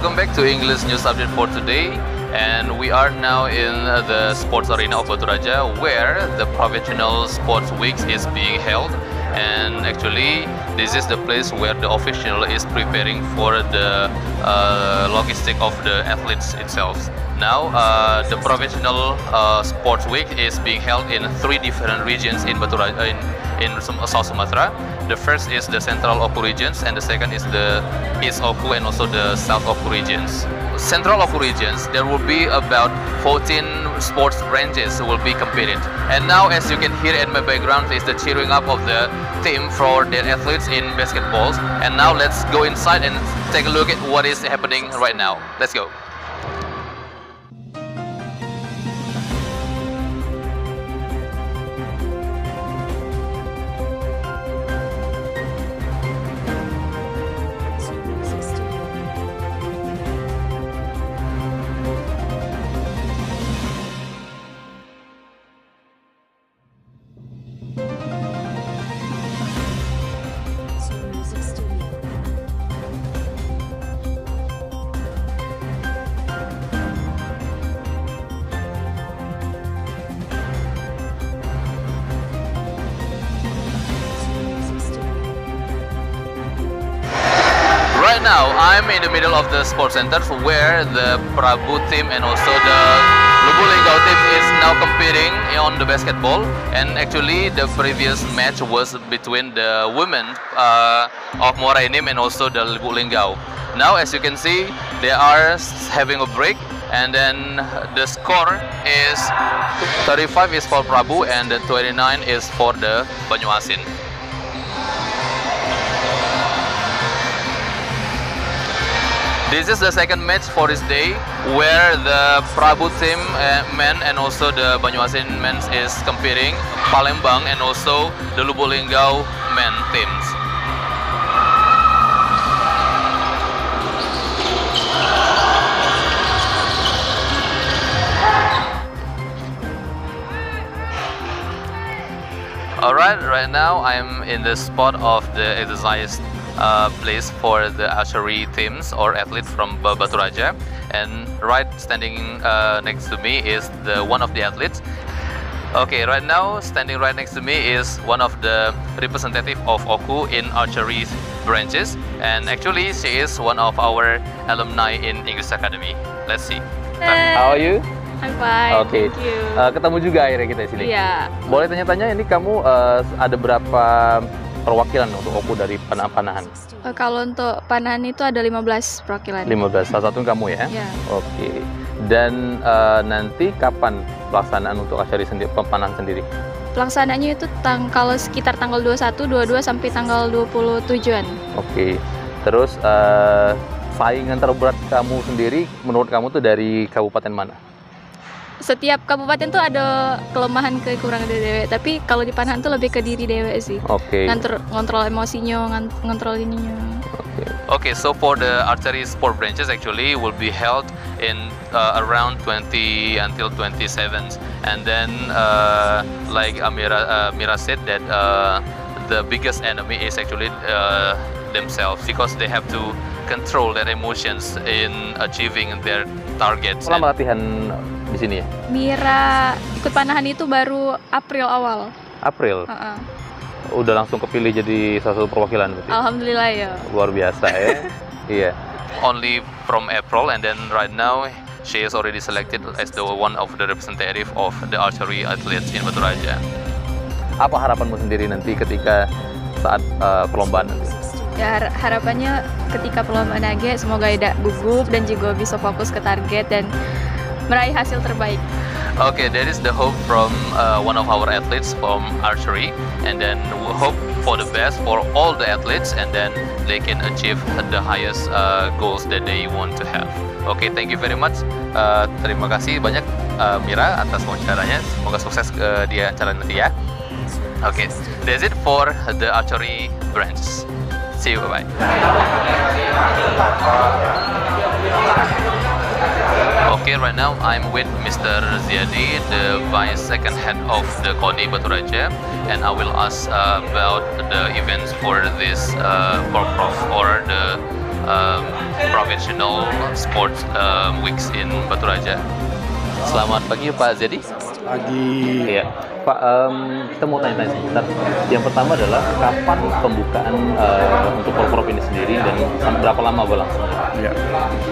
welcome back to English News Update for today. And we are now in the sports arena of Batu Raja, where the professional sports week is being held. And actually, this is the place where the official is preparing for the logistic of the athletes itself. Now, the professional sports week is being held in 3 different regions in Batu Raja, in South Sumatra. The first is the Central Oku regions, and the second is the East Oku and also the South Oku regions. Central Oku regions, there will be about 14 sports branches will be competed. And now, as you can hear in my background, is the cheering up of the team for their athletes in basketballs. And now let's go inside and take a look at what is happening right now. Let's go. Right now, I'm in the middle of the sports center where the Prabu team and also the Lubuk Linggau team is now competing on the basketball. And actually, the previous match was between the women of Muara Enim and also the Lubuk Linggau. Now, as you can see, they are having a break. And then the score is 35 is for Prabu and the 29 is for the Banyuasin. This is the second match for this day, where the Prabu team men and also the Banyuasin men is competing, Palembang and also the Lubuk Linggau men teams. Alright, right now I'm in the spot of the exercise place for the archery teams or athletes from Batu Raja, and right standing next to me is one of the athletes. Okay, right now standing right next to me is one of the representative of Oku in archery branches, and actually she is one of our alumni in English Academy. Let's see. Hey. How are you? I'm fine, Okay. thank you. Ketemu juga akhirnya kita di sini. Iya. Boleh tanya-tanya, ini kamu ada berapa perwakilan untuk Oku dari panahan? Kalau untuk panahan itu ada 15 perwakilan. 15, salah satu kamu ya? Ya. Oke. Dan nanti kapan pelaksanaan untuk archery sendiri, panahan sendiri? Pelaksanaannya itu kalau sekitar tanggal 21, 22 sampai tanggal 27-an. Oke. Terus saingan terberat kamu sendiri menurut kamu tuh dari kabupaten mana? Setiap kabupaten tuh ada kelemahan kekurangan dari dewe, tapi kalau di panahan tuh lebih ke diri dewe sih. Oke. Ngontrol emosinya, ngontrol ininya. Okay, so for the archery sport branches actually will be held in around 20 until 27th, and then like Mira said that the biggest enemy is actually themselves, because they have to control their emotions in achieving their targets. Lama latihan di sini ya? Mira ikut panahan itu baru April awal. April? Udah langsung kepilih jadi salah satu perwakilan berarti? Alhamdulillah ya. Luar biasa ya. Iya. Only from April, and then right now she is already selected as the one of the representative of the archery athletes in Batu Raja. Apa harapanmu sendiri nanti ketika saat perlombaan nanti? Ya, harapannya ketika perlombaan AG semoga tidak gugup dan juga bisa fokus ke target dan meraih hasil terbaik. Okay, that is the hope from one of our athletes from archery, and then we hope for the best for all the athletes, and then they can achieve the highest goals that they want to have. Okay, thank you very much. Terima kasih banyak Mira atas wawancaranya. Semoga sukses di acara nanti ya. Okay, that's it for the archery branch. See you, bye. Okay, right now I'm with Mr. Ziadi, the Vice Second Head of the KONI Batu Raja, and I will ask about the events for this for the professional sports weeks in Batu Raja. Selamat pagi Pak Zedi. Pagi. Iya, Pak, kita mau tanya-tanya sebentar. Yang pertama adalah kapan pembukaan untuk Porprov ini sendiri dan berapa lama berlangsung? Ya.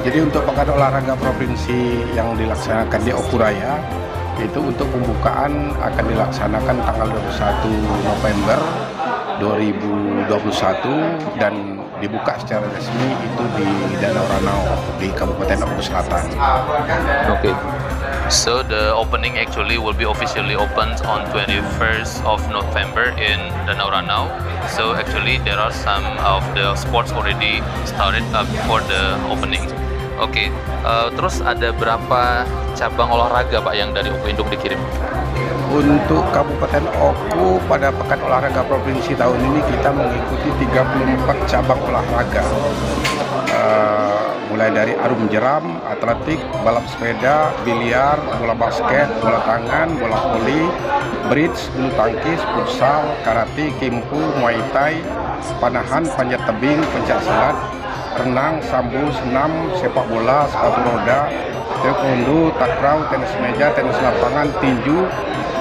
Jadi untuk pekan olahraga provinsi yang dilaksanakan di Okuraya itu untuk pembukaan akan dilaksanakan tanggal 21 November 2021 dan dibuka secara resmi itu di Danau Ranau di Kabupaten Oku Selatan. Oke. So the opening actually will be officially opened on 21st of November in Danau Ranau. So actually there are some of the sports already started before the opening. Oke, terus ada berapa cabang olahraga Pak yang dari Oku Induk dikirim? Untuk Kabupaten Oku pada pekan olahraga provinsi tahun ini kita mengikuti 34 cabang olahraga. Mulai dari arum jeram, atletik, balap sepeda, biliar, bola basket, bola tangan, bola voli, bridge, bulu tangkis, futsal, karate, kimpu, muay thai, panahan, panjat tebing, pencak silat, renang, sambo, senam, sepak bola, sepatu roda, taekwondo, takraw, tenis meja, tenis lapangan, tinju,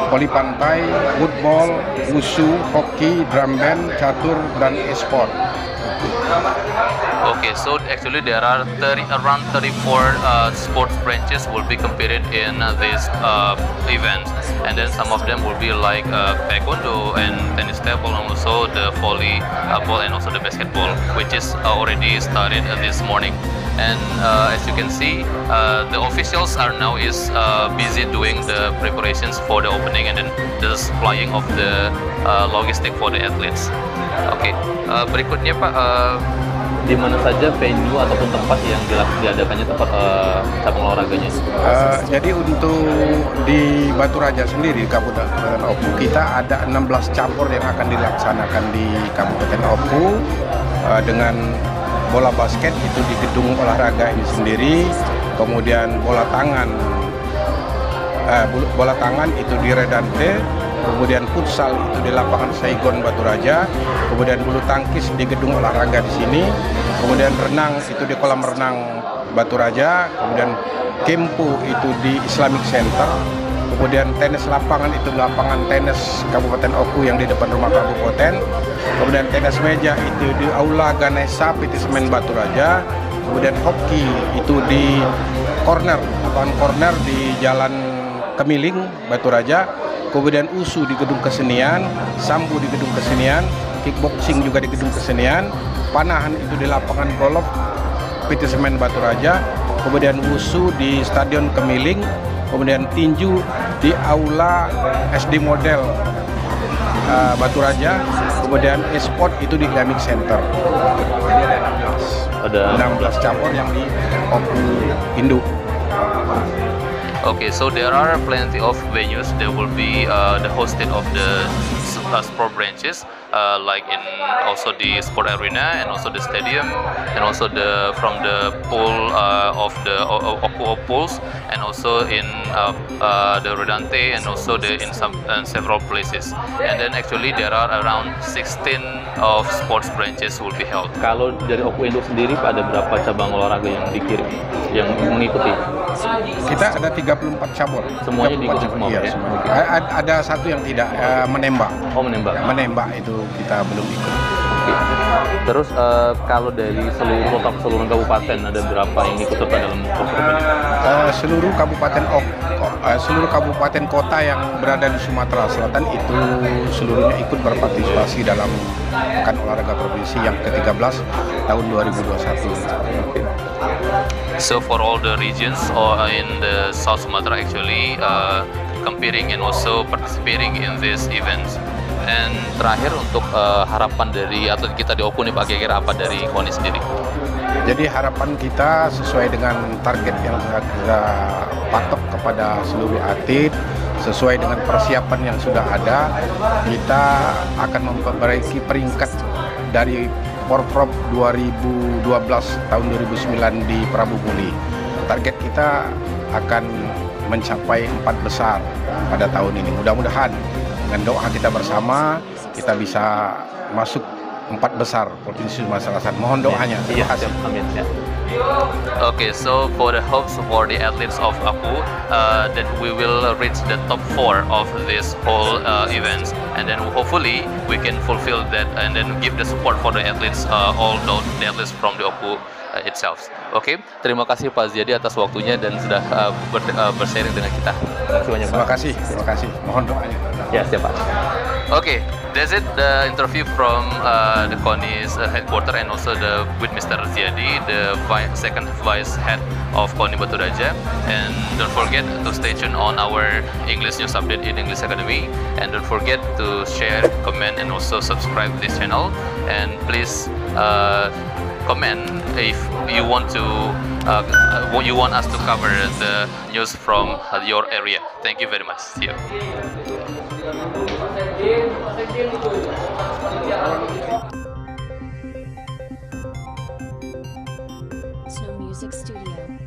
voli pantai, football, wushu, hoki, drum band, catur, dan e-sport. Okay, so actually there are around 34 sports branches will be competed in this event, and then some of them will be like taekwondo and tennis table, and also the volleyball and also the basketball, which is already started this morning. And as you can see, the officials are now busy doing the preparations for the opening and then the supplying of the logistic for the athletes. Oke, berikutnya Pak, di mana saja venue ataupun tempat yang diadakannya tempat cabang olahraganya? Jadi untuk di Batu Raja sendiri, Kabupaten Oku, kita ada 16 cabur yang akan dilaksanakan di Kabupaten Oku dengan bola basket itu di gedung olahraga ini sendiri, kemudian bola tangan itu di Redante, kemudian futsal itu di lapangan Saigon Batu Raja, kemudian bulu tangkis di gedung olahraga di sini, kemudian renang itu di kolam renang Batu Raja, kemudian kempu itu di Islamic Center, kemudian tenis lapangan itu di lapangan tenis Kabupaten Oku yang di depan rumah kabupaten, kemudian tenis meja itu di Aula Ganesha PT Semen Batu Raja, kemudian hoki itu di lapangan corner di Jalan Kemiling Batu Raja, kemudian usu di gedung kesenian, sambu di gedung kesenian, kickboxing juga di gedung kesenian, panahan itu di lapangan golf PT Semen Batu Raja, kemudian wusu di Stadion Kemiling, kemudian tinju di Aula SD Model Batu Raja, kemudian e-sport itu di Islamic Center. Jadi ada 16 cabur yang di Oku Induk. Okay, so there are plenty of venues. There will be the hosted of the sport branches, like in also the sport arena and also the stadium, and also from the pool of the Oku pools, and also in the Redante, and also in several places. And then actually there are around 16 of sports branches will be held. Kalau dari Oku Induk sendiri Pak, ada berapa cabang olahraga yang dikirim, yang mengikuti? Kita ada 34 cabur. Semuanya diikuti semua? Iya, ya? semua. Ada satu yang tidak, menembak. Oh, menembak. Menembak itu kita belum ikut. Oke. Terus kalau dari total keseluruhan kabupaten ada berapa yang ikut serta dalam program ini? Seluruh kabupaten kota yang berada di Sumatera Selatan itu seluruhnya ikut berpartisipasi dalam Pekan Olahraga Provinsi yang ke-13 tahun 2021. Oke. So for all the regions in the South Sumatra actually competing and also participating in this events. Dan terakhir untuk harapan dari atlet kita di Oku nih Pak, kira-kira apa dari KONI sendiri? Jadi harapan kita sesuai dengan target yang sudah kita patok kepada seluruh atlet, sesuai dengan persiapan yang sudah ada, kita akan memperbaiki peringkat dari Porprov 2012 tahun 2009 di Prabu Muli. Target kita akan mencapai 4 besar pada tahun ini. Mudah-mudahan dengan doa kita bersama kita bisa masuk 4 besar Provinsi Sumatera Selatan. Mohon doanya. Iya, amin. Ya. Okay, so for the hopes for the athletes of APU, that we will reach the top 4 of this whole events, and then hopefully we can fulfill that and then give the support for the athletes, all the athletes from the APU itself. Oke, terima kasih Pak Ziyadi atas waktunya dan sudah bersharing dengan kita. Terima kasih banyak Pak. Terima kasih. Mohon doanya. Ya, siap Pak. Okay, that's it, the interview from the CONI's headquarters and also with Mr. Ziyadi, the second vice head of CONI Batu Raja. And don't forget to stay tuned on our English news update in English Academy. And don't forget to share, comment, and also subscribe to this channel. And please comment if you want to you want us to cover the news from your area. Thank you very much. See you. Snow Music Studio.